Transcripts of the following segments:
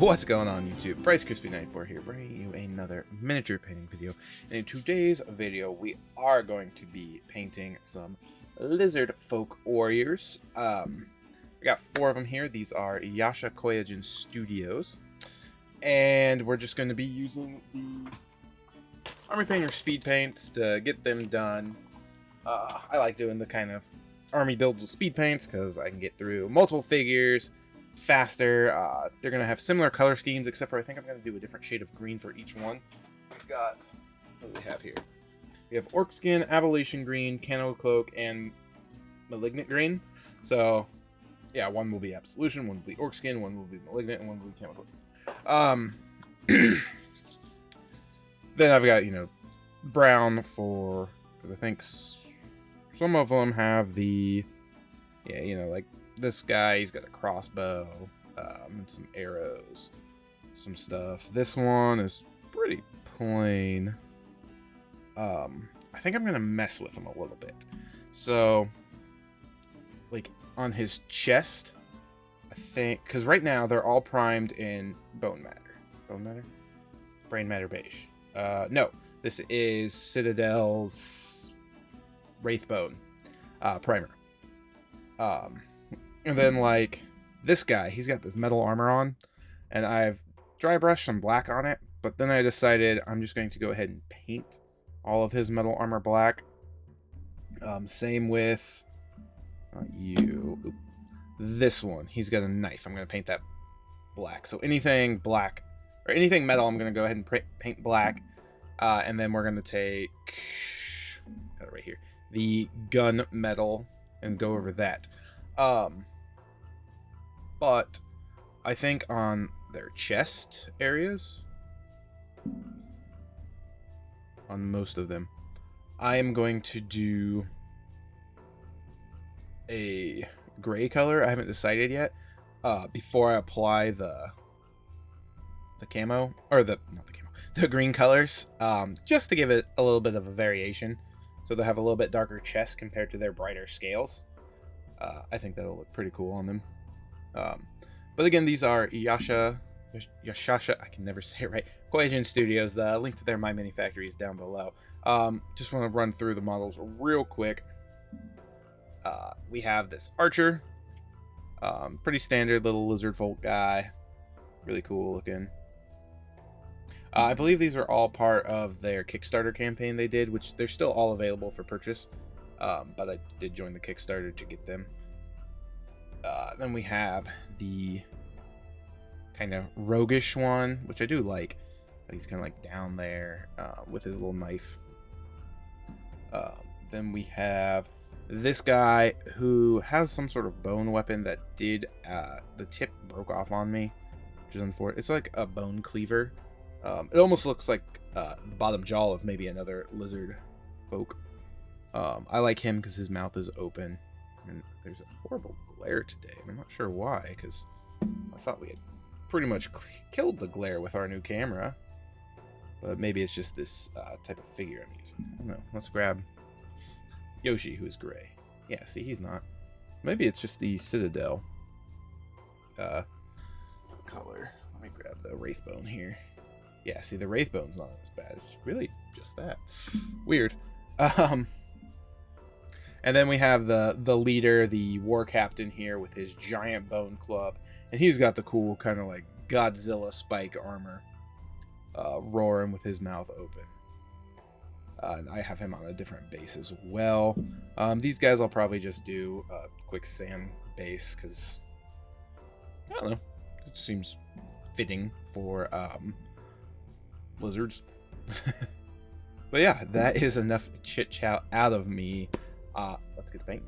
What's going on YouTube? Bryce Crispy94 here, bringing you another miniature painting video. And in today's video, we are going to be painting some Lizardfolk warriors. I got 4 of them here. These are Yasha Koyajin Studios. And we're just going to be using the Army Painter speed paints to get them done. I like doing the kind of army builds with speed paints because I can get through multiple figures faster. They're going to have similar color schemes, except for I think I'm going to do a different shade of green for each one. We've got, what do we have here? We have Orc Skin, Aberration Green, Cano Cloak, and Malignant Green. So, yeah, one will be Absolution, one will be Orc Skin, one will be Malignant, and one will be Cano Cloak. Then I've got, brown for, because I think some of them have the, like this guy, he's got a crossbow, and some arrows, some stuff. This one is pretty plain. I think I'm going to mess with him a little bit. So, like, on his chest, I think, because right now they're all primed in bone matter. Bone matter? Brain matter beige. No, this is Citadel's Wraithbone primer. And then, like, this guy, he's got this metal armor on, and I've dry brushed some black on it, but then I decided I'm just going to go ahead and paint all of his metal armor black. Same with this one. He's got a knife. I'm going to paint that black. So anything black, or anything metal, I'm going to go ahead and paint black. And then we're going to take, got it right here, the gun metal and go over that. But I think on their chest areas, on most of them, I am going to do a gray color. I haven't decided yet. Before I apply the camo, or not the camo, the green colors, just to give it a little bit of a variation, so they'll have a little bit darker chest compared to their brighter scales. I think that'll look pretty cool on them. But again, these are Yasha, I can never say it right, Koyajin Studios. The link to their My Mini Factory is down below. Just want to run through the models real quick. We have this archer, pretty standard little Lizardfolk guy, really cool looking. I believe these are all part of their Kickstarter campaign they did, which they're still all available for purchase. But I did join the Kickstarter to get them. Then we have the kind of roguish one, which I do like. He's kind of like down there with his little knife. Then we have this guy who has some sort of bone weapon that did, the tip broke off on me, which is unfortunate. It's like a bone cleaver. It almost looks like the bottom jaw of maybe another lizard folk. I like him because his mouth is open. And there's a horrible glare today, and I'm not sure why, because I thought we had pretty much killed the glare with our new camera. But maybe it's just this type of figure I'm using. I don't know. Let's grab Yoshi, who's gray. Yeah, see, he's not. Maybe it's just the Citadel color. Let me grab the Wraithbone here. Yeah, see, the Wraithbone's not as bad. It's really just that. Weird. And then we have the leader, the war captain here with his giant bone club. And he's got the cool kind of like Godzilla spike armor, roaring with his mouth open. And I have him on a different base as well. These guys I'll probably just do a quick sand base because, I don't know, it seems fitting for lizards. But yeah, that is enough chit chat out of me. Let's get to painting.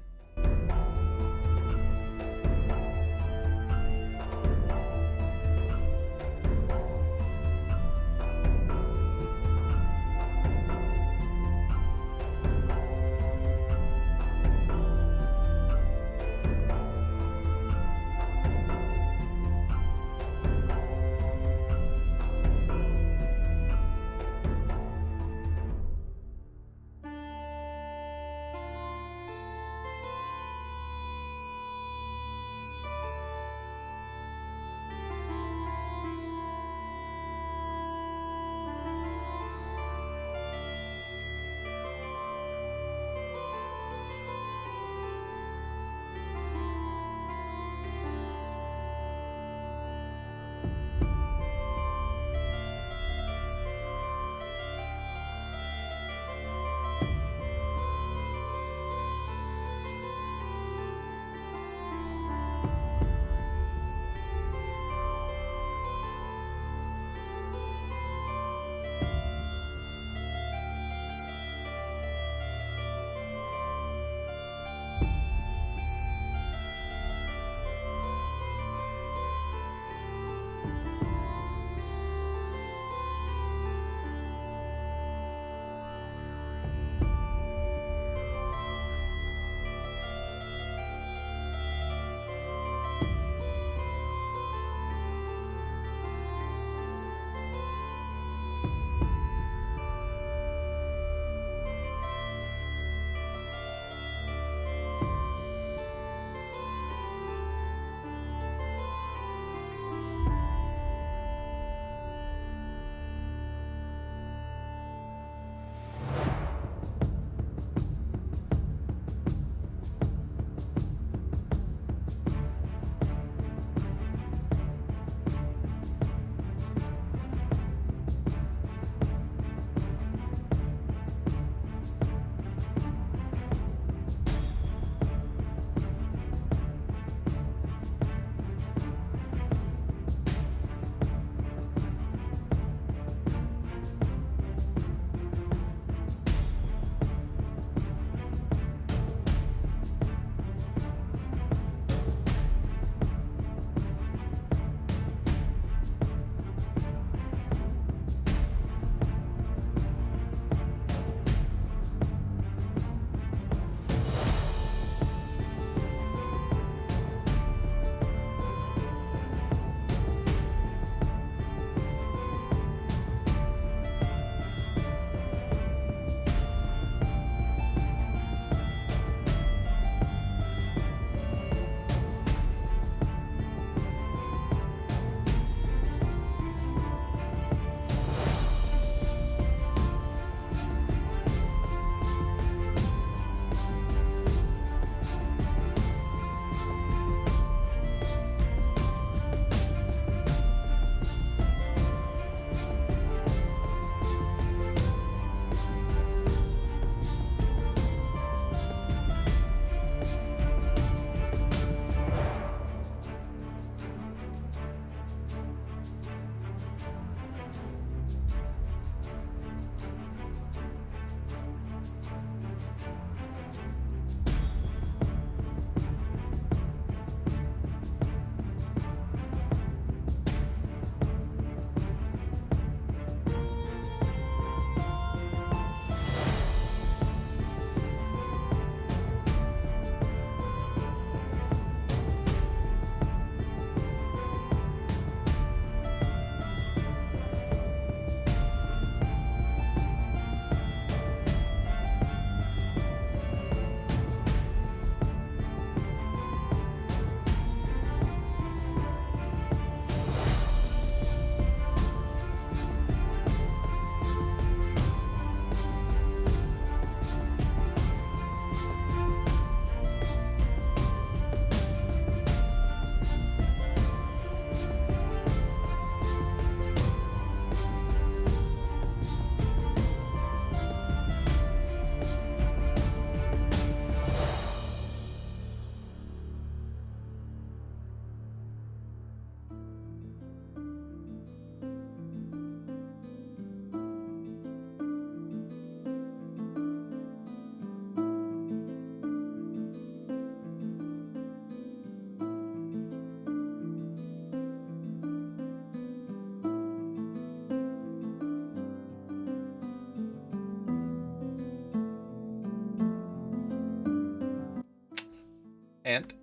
And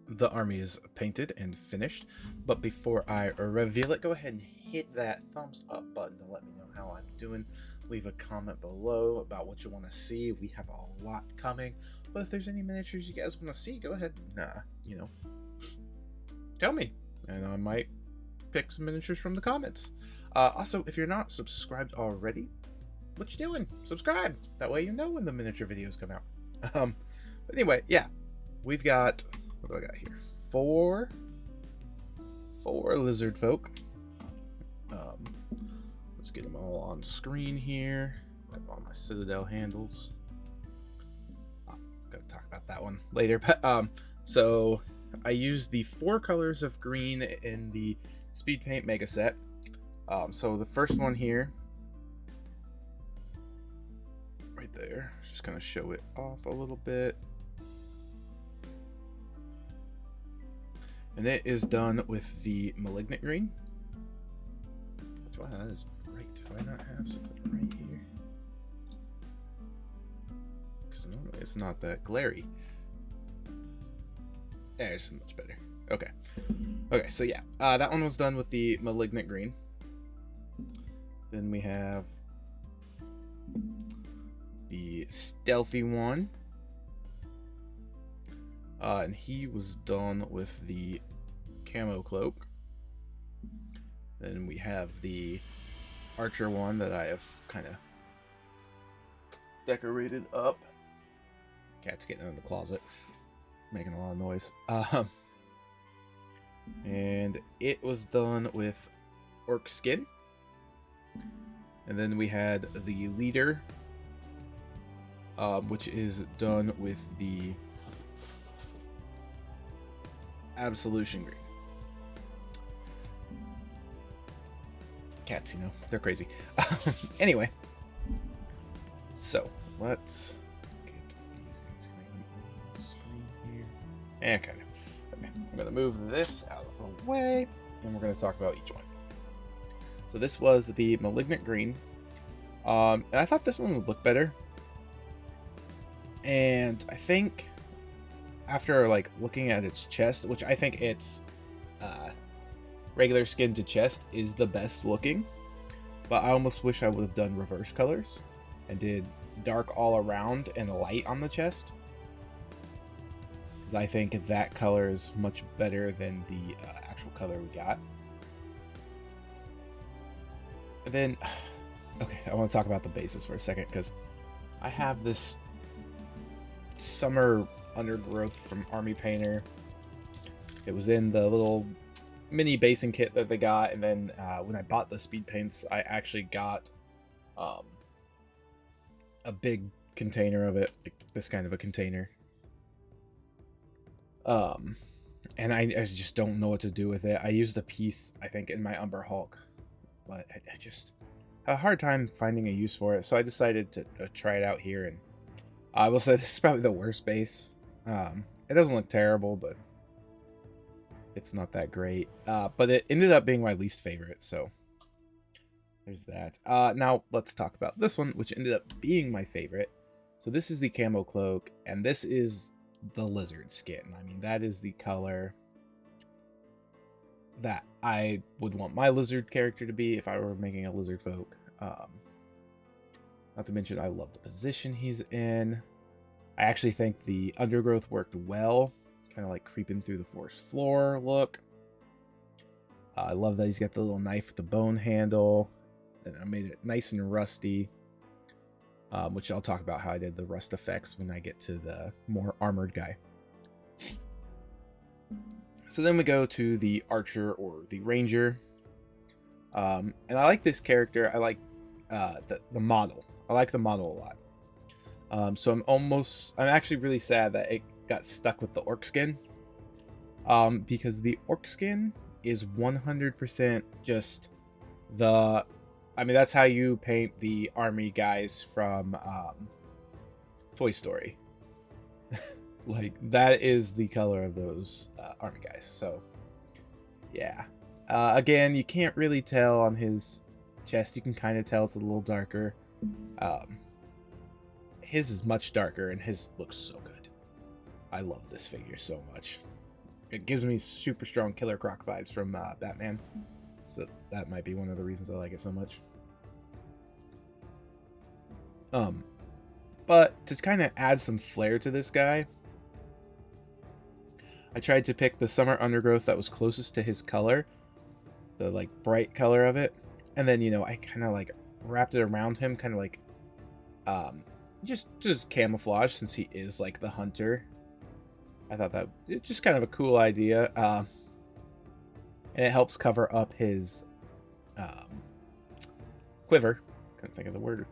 the army is painted and finished. But before I reveal it, go ahead and hit that thumbs up button to let me know how I'm doing. Leave a comment below about what you want to see. We have a lot coming. But if there's any miniatures you guys want to see, go ahead and, tell me. And I might pick some miniatures from the comments. Also, if you're not subscribed already, what you doing? Subscribe. That way you know when the miniature videos come out. But anyway, yeah. We've got, what do I got here? Four Lizardfolk. Let's get them all on screen here. I have all my Citadel handles. Gotta talk about that one later. But so I used the 4 colors of green in the Speed Paint Mega Set. So the first one here, right there, just kind of show it off a little bit. And it is done with the Malignant Green. Wow, that is bright. Do I not have something right here? Because normally it's not that glary. Yeah, it's much better. Okay. Okay, so yeah. That one was done with the Malignant Green. Then we have the Stealthy one. And he was done with the Camo Cloak. Then we have the Archer one that I have kind of decorated up. Cat's getting in the closet, making a lot of noise. And it was done with Orc Skin. And then we had the Leader, which is done with the Absolution Green. Cats, they're crazy. Anyway, so let's get these guys on the screen here. And kind of. Okay, I'm going to move this out of the way, and we're going to talk about each one. So this was the Malignant Green. And I thought this one would look better. And I think after looking at its chest, which I think its regular skin to chest is the best looking, but I almost wish I would have done reverse colors and did dark all around and light on the chest, because I think that color is much better than the actual color we got. And then, okay, I want to talk about the bases for a second, because I have this summer undergrowth from Army Painter. It was in the little mini basing kit that they got, and then when I bought the speed paints, I actually got a big container of it, like this kind of a container. And I just don't know what to do with it. I used a piece, I think, in my Umber Hulk, but I just had a hard time finding a use for it, so I decided to try it out here. And I will say this is probably the worst base. It doesn't look terrible, but it's not that great. But it ended up being my least favorite, so there's that. Now let's talk about this one, which ended up being my favorite. So this is the Camo Cloak, and this is the Lizard Skin. I mean, that is the color that I would want my Lizard character to be if I were making a Lizardfolk. Not to mention, I love the position he's in. I actually think the undergrowth worked well, kind of like creeping through the forest floor look. I love that he's got the little knife with the bone handle, and I made it nice and rusty, which I'll talk about how I did the rust effects when I get to the more armored guy. So then we go to the Archer or the Ranger, and I like this character. I like the model. I like the model a lot. So I'm actually really sad that it got stuck with the Orc Skin, because the Orc Skin is 100% just the, I mean, that's how you paint the army guys from Toy Story. Like, that is the color of those army guys. So yeah, again, you can't really tell on his chest. You can kind of tell it's a little darker. His is much darker, and his looks so good. I love this figure so much. It gives me super strong Killer Croc vibes from Batman. So that might be one of the reasons I like it so much. But to kind of add some flair to this guy, I tried to pick the summer undergrowth that was closest to his color, the like bright color of it, and then, you know, I kind of like wrapped it around him, kind of like just camouflage, since he is like the hunter. I thought that it's just kind of a cool idea, and it helps cover up his quiver. Couldn't think of the word.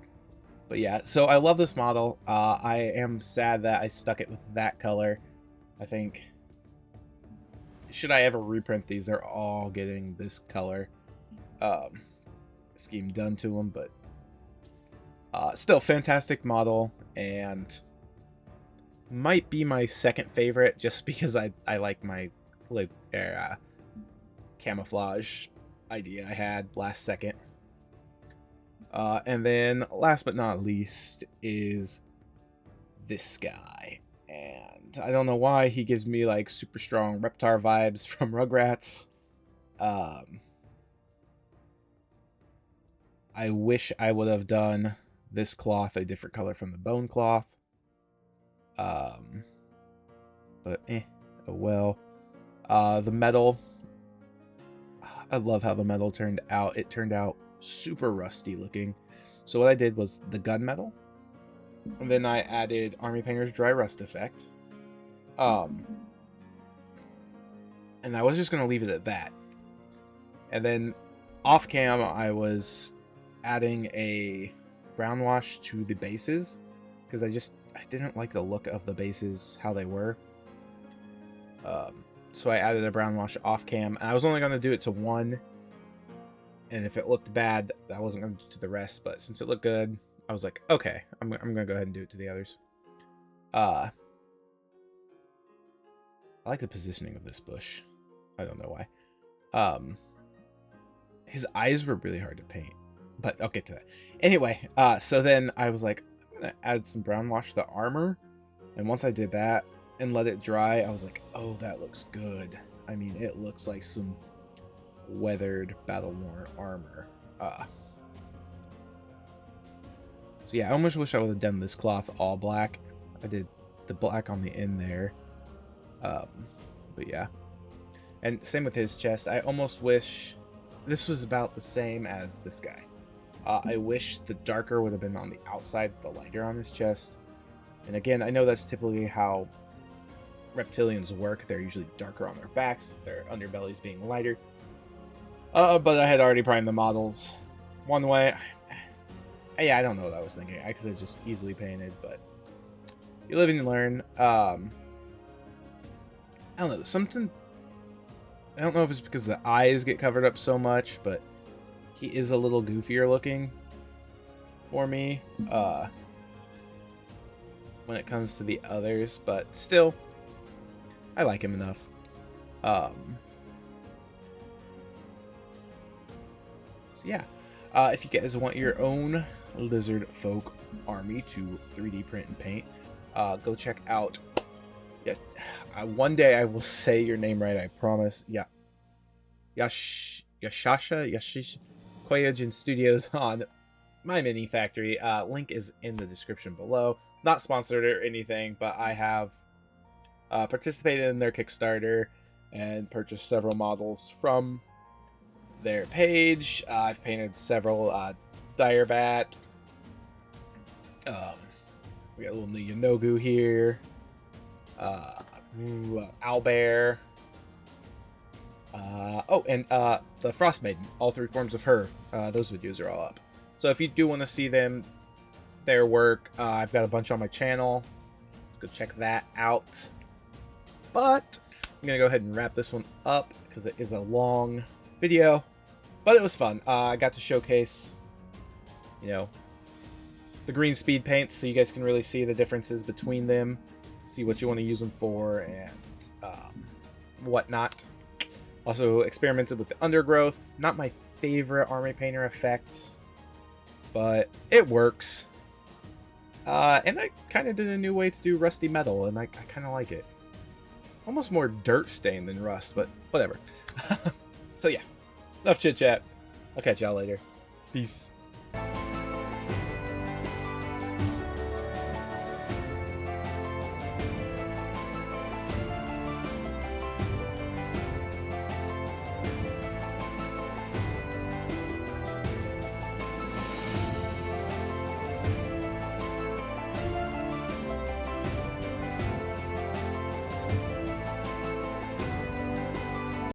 But yeah, so I love this model. I am sad that I stuck it with that color. I think, should I ever reprint these, they're all getting this color scheme done to them. But still, fantastic model, and might be my second favorite, just because I like my camouflage idea I had last second. And then last but not least is this guy. And I don't know why he gives me like super strong Reptar vibes from Rugrats. I wish I would have done this cloth a different color from the bone cloth. But oh well. The metal, I love how the metal turned out. It turned out super rusty looking. So what I did was the gunmetal, and then I added Army Painter's dry rust effect. And I was just gonna leave it at that. And then off cam, I was adding a brown wash to the bases, because I didn't like the look of the bases, how they were. So I added a brown wash off cam, and I was only gonna do it to one. And if it looked bad, I wasn't going to do it to the rest. But since it looked good, I was like, okay, I'm going to go ahead and do it to the others. I like the positioning of this bush. I don't know why. His eyes were really hard to paint, but I'll get to that. Anyway, so then I was like, I'm going to add some brown wash to the armor. And once I did that and let it dry, I was like, oh, that looks good. I mean, it looks like some weathered battle-worn armor. So yeah, I almost wish I would have done this cloth all black. I did the black on the end there. But yeah. And same with his chest. I almost wish this was about the same as this guy. I wish the darker would have been on the outside, the lighter on his chest. And again, I know that's typically how reptilians work. They're usually darker on their backs, with their underbellies being lighter. But I had already primed the models one way. Yeah, I don't know what I was thinking. I could have just easily painted, but you live and you learn. I don't know, something... I don't know if it's because the eyes get covered up so much, but he is a little goofier looking for me when it comes to the others, but still, I like him enough. So yeah, if you guys want your own Lizardfolk army to 3D print and paint, go check out. Yeah, one day I will say your name right. I promise. Yeah, Yashish Koyojin Studios on my mini factory. Link is in the description below. Not sponsored or anything, but I have participated in their Kickstarter and purchased several models from their page. I've painted several Direbat. We got a little Yanogu here. Owlbear. Oh, and the Frost Maiden. All three forms of her. Those videos are all up. So if you do want to see them, their work, I've got a bunch on my channel. Go check that out. But I'm gonna go ahead and wrap this one up because it is a long video. But it was fun. I got to showcase, you know, the green speed paints, so you guys can really see the differences between them, see what you want to use them for, and whatnot. Also experimented with the undergrowth. Not my favorite army painter effect, but it works. And I kind of did a new way to do rusty metal, and I kind of like it. Almost more dirt stain than rust, but whatever. So yeah, enough chit chat. I'll catch y'all later. Peace.